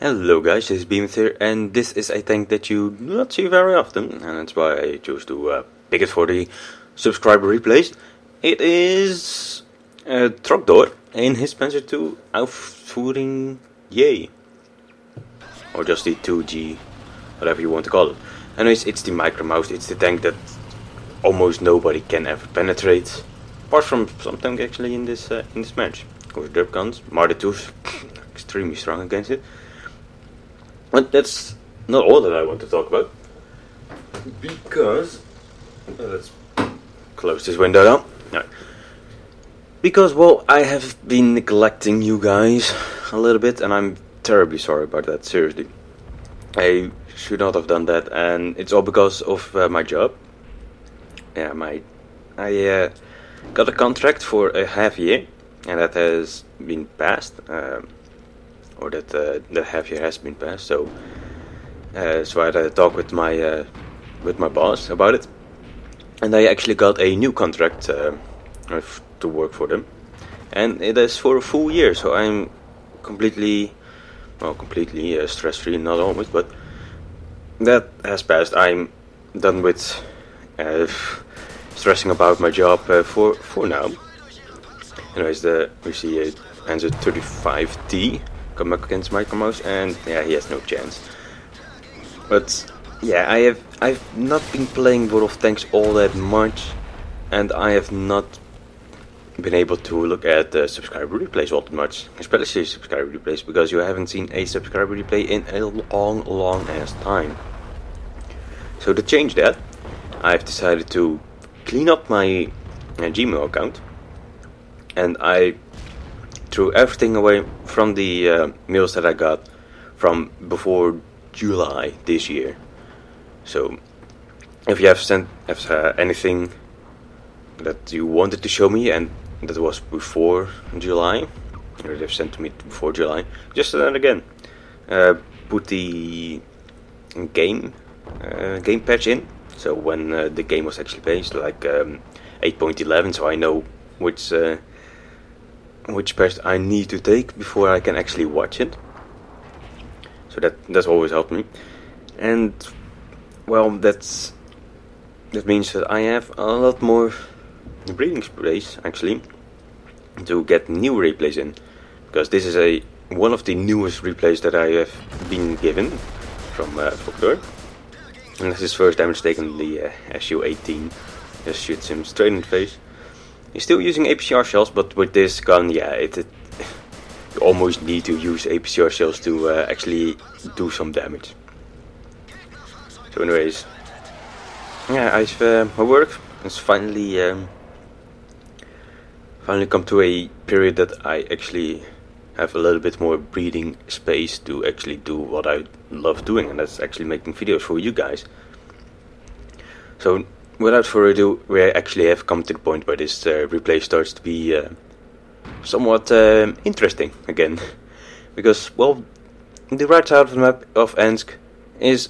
Hello guys, this is Behemoth here, and this is a tank that you do not see very often, and that's why I chose to pick it for the subscriber replays. It is a Trogdor in his Panzer II Ausf Yay, or just the 2G, whatever you want to call it. Anyways, it's the Micro Mouse. It's the tank that almost nobody can ever penetrate, apart from some tank actually in this match. Of course, derp guns, Marder 2 is extremely strong against it. But that's not all that I want to talk about, because let's close this window down. No. Because, well, I have been neglecting you guys a little bit, and I'm terribly sorry about that, seriously. I should not have done that, and it's all because of my job. Yeah, I got a contract for a half year, and that has been passed. Or that the half year has been passed, so I had a talk with my boss about it, and I actually got a new contract to work for them, and it is for a full year. So I'm completely stress-free, not almost, but that has passed. I'm done with stressing about my job for now. Anyways, we see a Panzer 35T come up against Micro Mouse, and yeah, he has no chance. But yeah, I've not been playing World of Tanks all that much, and I have not been able to look at the subscriber replays all that much, especially subscriber replays, because you haven't seen a subscriber replay in a long ass time. So to change that, I've decided to clean up my Gmail account, and I threw everything away from the mails that I got from before July this year. So if you have sent anything that you wanted to show me and that was before July, or they've sent to me before July, just send it again. Put the game patch in, so when the game was actually based, like 8.11, so I know which patch I need to take before I can actually watch it. So that's always helped me. And well, that means that I have a lot more breeding space actually to get new replays in, because this is one of the newest replays that I have been given from Trogdor. And this is first damage taken the SU-18. Just shoots him straight in the face. He's still using APCR shells, but with this gun, yeah, you almost need to use APCR shells to actually do some damage. So anyways, yeah, my work has finally come to a period that I actually have a little bit more breathing space to actually do what I love doing, and that's actually making videos for you guys. So without further ado, we actually have come to the point where this replay starts to be somewhat interesting again. Because, well, the right side of the map of Ensk is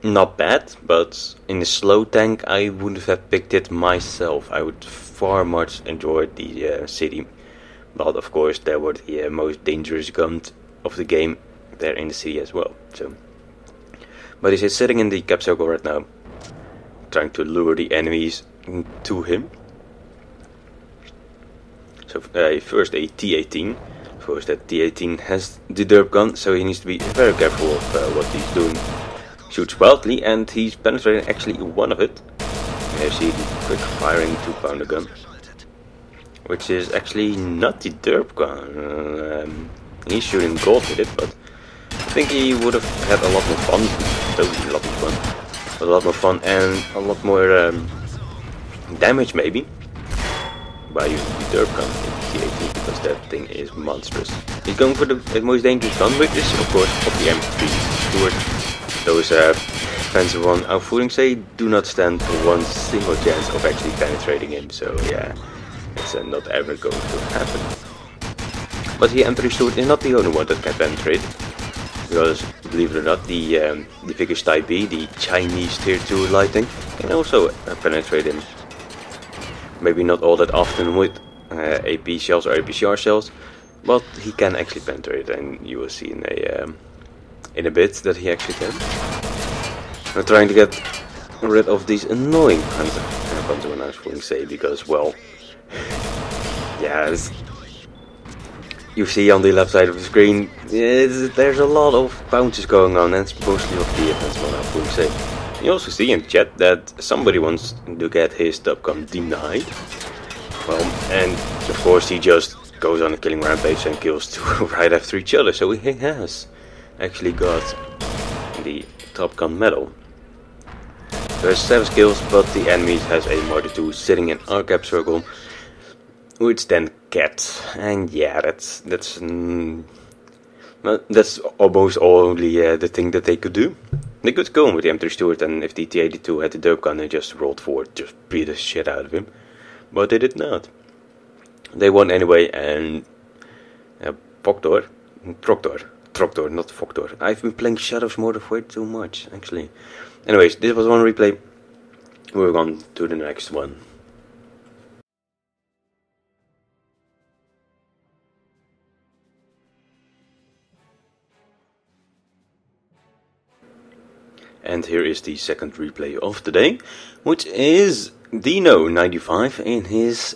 not bad, but in a slow tank I wouldn't have picked it myself. I would far much enjoy the city, but of course there were the most dangerous guns of the game there in the city as well. So, but he's sitting in the cap circle right now, trying to lure the enemies to him. So first a T-18. Of course that T-18 has the derp gun, so he needs to be very careful of what he's doing. Shoots wildly, and he's penetrating actually one of it. You see the quick firing 2-pounder gun, which is actually not the derp gun. He's shooting gold with it, but I think he would have had a lot more fun. Totally a lot more fun. A lot more fun and a lot more damage maybe by using the derp gun in T-18, because that thing is monstrous. He's going for the most dangerous gun, which is of course of the M4A3E2. Those Panzer I outfooting say do not stand one single chance of actually penetrating him, so yeah, it's not ever going to happen. But the M3 is not the only one that can penetrate, because believe it or not, the Vickers Type B, the Chinese Tier 2 lighting, can also penetrate him. Maybe not all that often with AP shells or APCR shells, but he can actually penetrate, and you will see in in a bit that he actually can. I'm trying to get rid of these annoying Panzer when I was going to say, because, well, yeah, you see on the left side of the screen, there's a lot of bounces going on, and it's mostly of the offense one, I'm going to say. You also see in chat that somebody wants to get his top gun denied. Well, and of course he just goes on a killing rampage and kills two right after each other, so he has actually got the Top Gun medal. There's 7 kills, but the enemy has a Marder 2 sitting in our cap circle, which then gets, and yeah, that's almost only the thing that they could do. They could go on with the M3 Stuart, and if the T-82 had the derp gun, they just rolled forward, just beat the shit out of him. But they did not. They won anyway, and Troctor, not Foktor. I've been playing Shadows more way too much, actually. Anyways, this was one replay. We're on to the next one. And here is the second replay of the day, which is Dino95 in his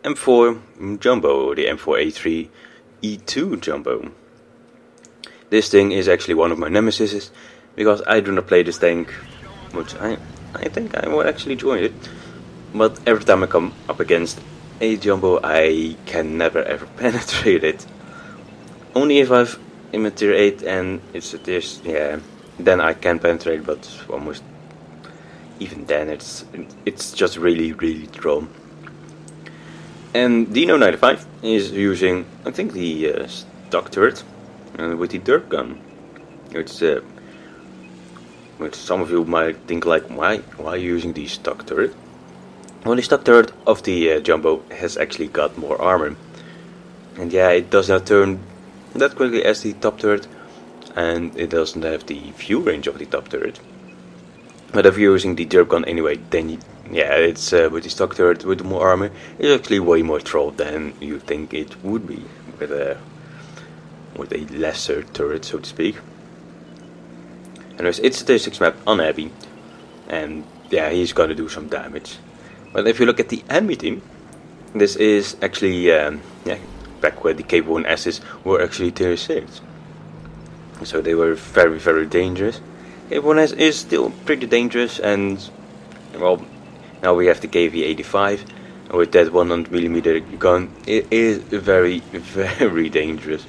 M4 Jumbo, the M4A3E2 Jumbo. This thing is actually one of my nemesis, because I do not play this tank, which I think I will actually join it. But every time I come up against a Jumbo, I can never ever penetrate it. Only if I've Immaterial 8 and it's this, yeah, then I can penetrate, but almost even then it's just really troll. And Dino95 is using, I think, the stock turret with the derp gun. Which some of you might think like, why are you using the stock turret? Well, the stock turret of the Jumbo has actually got more armor, and yeah, it does not turn that quickly as the top turret, and it doesn't have the view range of the top turret. But if you're using the derp gun anyway, then yeah, it's with the stock turret with more armor, it's actually way more troll than you think it would be with a lesser turret, so to speak. Anyways, it's a 36 map on heavy, and yeah, he's gonna do some damage. But if you look at the enemy team, this is actually back where the K1S's were actually tier 6. So they were very dangerous. K1S is still pretty dangerous, and well, now we have the KV-85, and with that 100mm gun, it is very dangerous.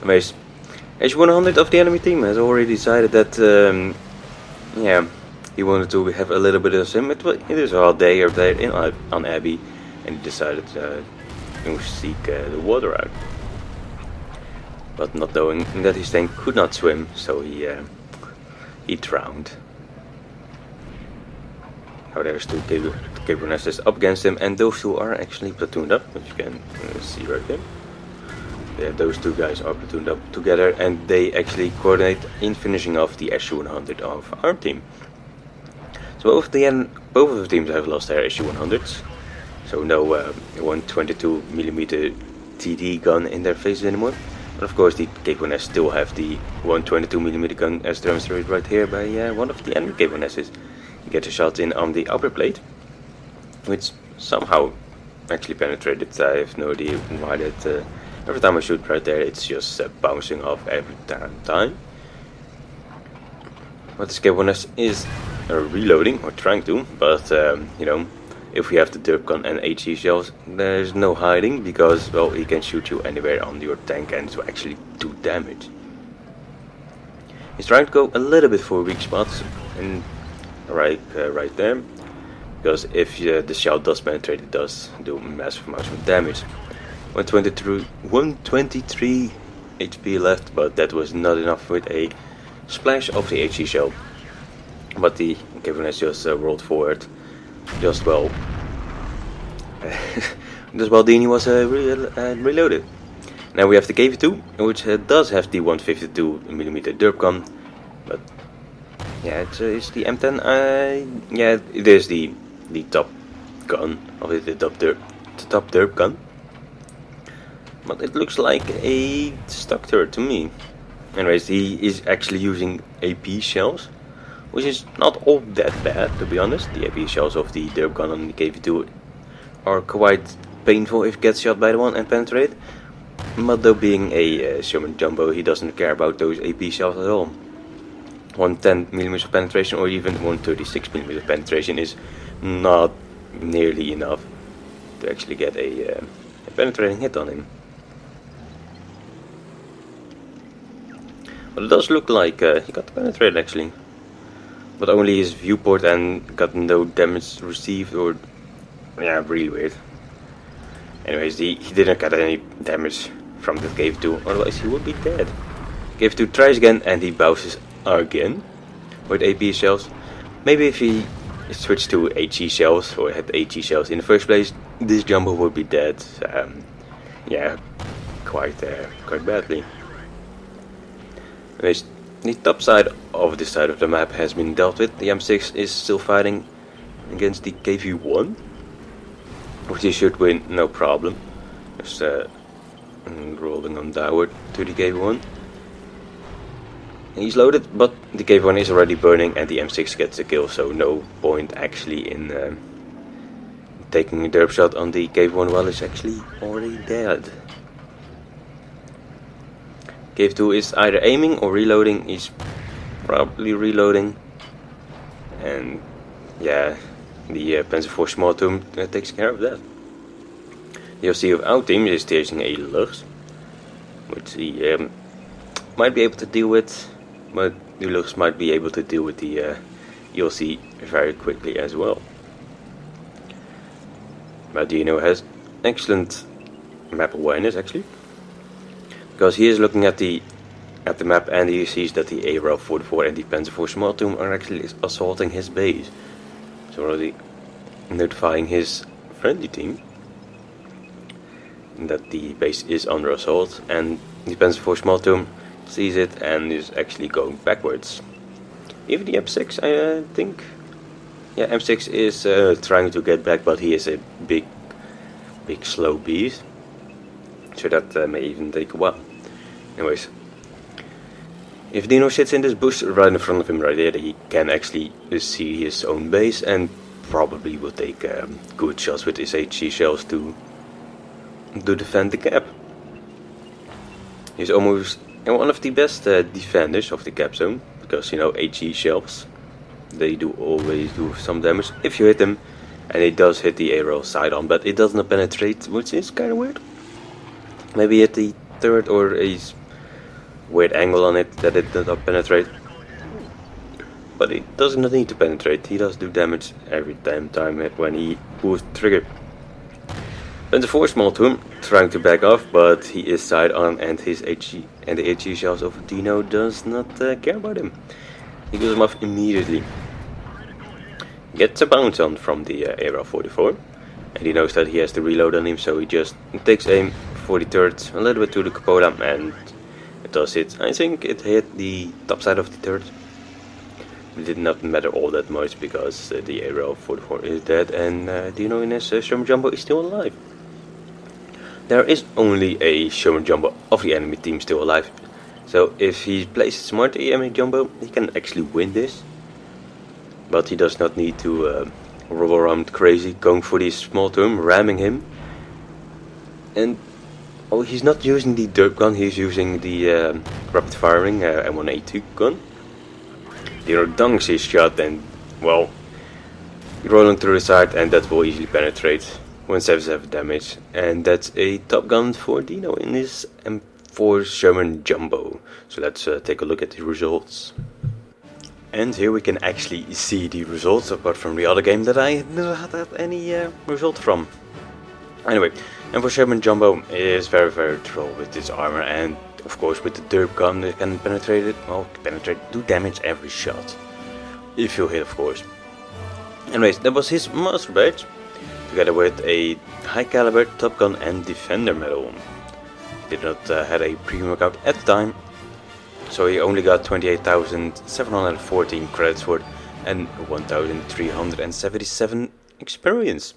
Anyways, H100 of the enemy team has already decided that, yeah, he wanted to have a little bit of sim. It is a hot day up there on Abbey, and he decided to seek the water out. But not knowing that his tank could not swim, so he drowned. Now there's two K1S's up against him, and those two are actually platooned up, which you can see right there. Yeah, those two guys are platooned up together, and they actually coordinate in finishing off the SU-100 of our team. So both of the teams have lost their SU-100s, so no 122mm TD gun in their faces anymore. But of course the K1S still have the 122mm gun, as demonstrated right here by one of the enemy K1S's. You get a shot in on the upper plate, which somehow actually penetrated. I have no idea why that. Every time I shoot right there, it's just bouncing off every time. But this K1S is reloading, or trying to, but you know, if we have the derp gun and HE shells, there's no hiding, because, well, he can shoot you anywhere on your tank and to actually do damage. He's trying to go a little bit for weak spots, and right there, because if the shell does penetrate, it does do massive amounts of damage. 123 HP left, but that was not enough with a splash of the HE shell. But the K1S just rolled forward, just while Dini was reloaded. Now we have the KV-2, which does have the 152mm derp gun, but yeah, it's the M10. Yeah, it is the top gun, or the top derp gun. But it looks like a stock turret to me. Anyways, he is actually using AP shells, which is not all that bad, to be honest. The AP shells of the derp gun on the KV2 are quite painful if gets shot by the one and penetrate. But though being a Sherman Jumbo, he doesn't care about those AP shells at all. 110mm of penetration or even 136mm of penetration is not nearly enough to actually get a penetrating hit on him. But it does look like he got penetrated actually, but only his viewport and got no damage received, or yeah, really weird. Anyways, he didn't get any damage from the KV2, otherwise he would be dead. KV2 tries again and he bounces again with AP shells. Maybe if he switched to HE shells or had HE shells in the first place, this Jumbo would be dead. Yeah, quite badly. Anyways, the top side of this side of the map has been dealt with. The M6 is still fighting against the KV1, which he should win no problem. Just rolling on downward to the KV1. He's loaded, but the KV1 is already burning and the M6 gets a kill, so no point actually in taking a derp shot on the KV1 while it's actually already dead. KV2 is either aiming or reloading. He's probably reloading, and yeah, the Panzer IV small tomb takes care of that. The OC of our team is chasing a Lux, which he might be able to deal with, but the Lux might be able to deal with the ELC very quickly as well. But Dino has excellent map awareness actually, because he is looking at the map and he sees that the ARL-44 and the Panzer IV small tomb are actually assaulting his base. So already notifying his friendly team that the base is under assault, and the Panzer IV small tomb sees it and is actually going backwards. Even the M6, I think, yeah, M6 is trying to get back, but he is a big slow beast, so that may even take a while. Anyways, if Dino sits in this bush right in front of him right there, he can actually see his own base and probably will take good shots with his HE shells to defend the cap. He's almost one of the best defenders of the cap zone, because you know, HE shells, they do always do some damage if you hit them, and it does hit the ARL side on, but it does not penetrate, which is kind of weird. Maybe hit the turret or a weird angle on it that it does not penetrate, but it does not need to penetrate. He does do damage every time when he pulls the trigger. Panzer IV small tomb trying to back off, but he is side on, and his HE and the HE shells of Dino does not care about him. He goes him off immediately. Gets a bounce on from the ARL-44, and he knows that he has to reload on him, so he just takes aim for the turret a little bit to the cupola, and it does hit. I think it hit the top side of the turret. It did not matter all that much because the ARL-44 is dead, and Dino in his Sherman Jumbo is still alive. There is only a Sherman Jumbo of the enemy team still alive, so if he plays smart the enemy Jumbo, he can actually win this. But he does not need to roll around crazy, going for the small tomb, ramming him. And oh, he's not using the derp gun, he's using the rapid firing M4A3E2 gun. Dino dunks his shot and, well, rolling through the side, and that will easily penetrate. 177 damage, and that's a top gun for Dino in his M4 Sherman Jumbo. So let's take a look at the results. And here we can actually see the results, apart from the other game that I never had any result from. Anyway, M4 Sherman Jumbo is very troll with this armor, and of course with the derp gun it can penetrate it, well, do damage every shot. If you hit, of course. Anyways, that was his master badge, together with a high caliber Top Gun and Defender medal. He did not had a pre-workout at the time, so he only got 28,714 credits for it and 1,377 experience,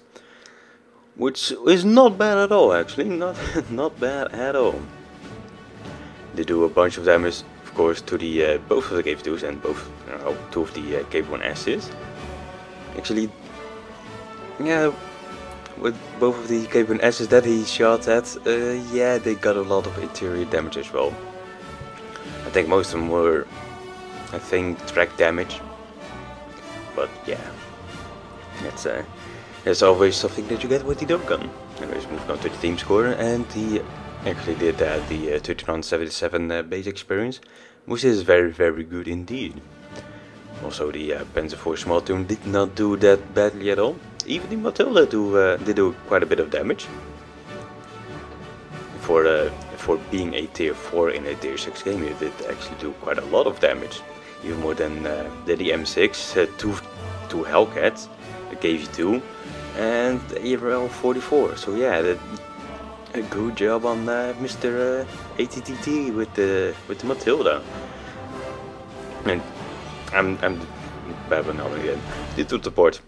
which is not bad at all actually, not bad at all. They do a bunch of damage, of course to the both of the KV2s and both two of the KV1Ss. Actually, yeah, with both of the KV1Ss that he shot at, yeah, they got a lot of interior damage as well. I think most of them were, I think, track damage. But yeah, it's always something that you get with the dog gun. Anyways, moving on to the team score, and he actually did the 1377 base experience, which is very, very good indeed. Also, the Panzer IV small tune did not do that badly at all. Even the Matilda did do quite a bit of damage. For being a tier 4 in a tier 6 game, it did actually do quite a lot of damage. Even more than the M6, two Hellcats, the KV2, and the ERL 44. So yeah, a good job on Mr. ATTT with the Matilda. And I'm babbling on again. The to the port.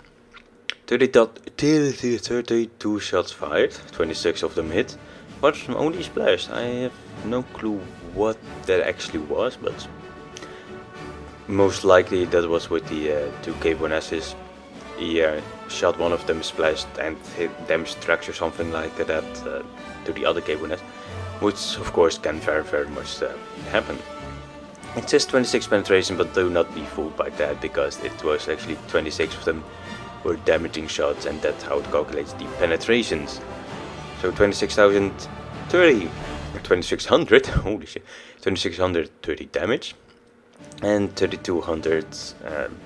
32 shots fired, 26 of them hit, but only splashed. I have no clue what that actually was, but most likely that was with the two KV1Ss. He shot one of them, splashed, and hit damaged tracks or something like that to the other KV1S, which of course can very, very much happen. It says 26 penetration, but do not be fooled by that, because it was actually 26 of them were damaging shots, and that's how it calculates the penetrations. So 2600, holy shit, 2630 damage, and 3200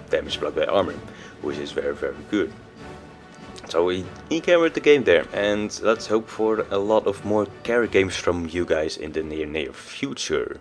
damage blocked by armor, which is very, very good. So he carried the game there, and let's hope for a lot of more carry games from you guys in the near future.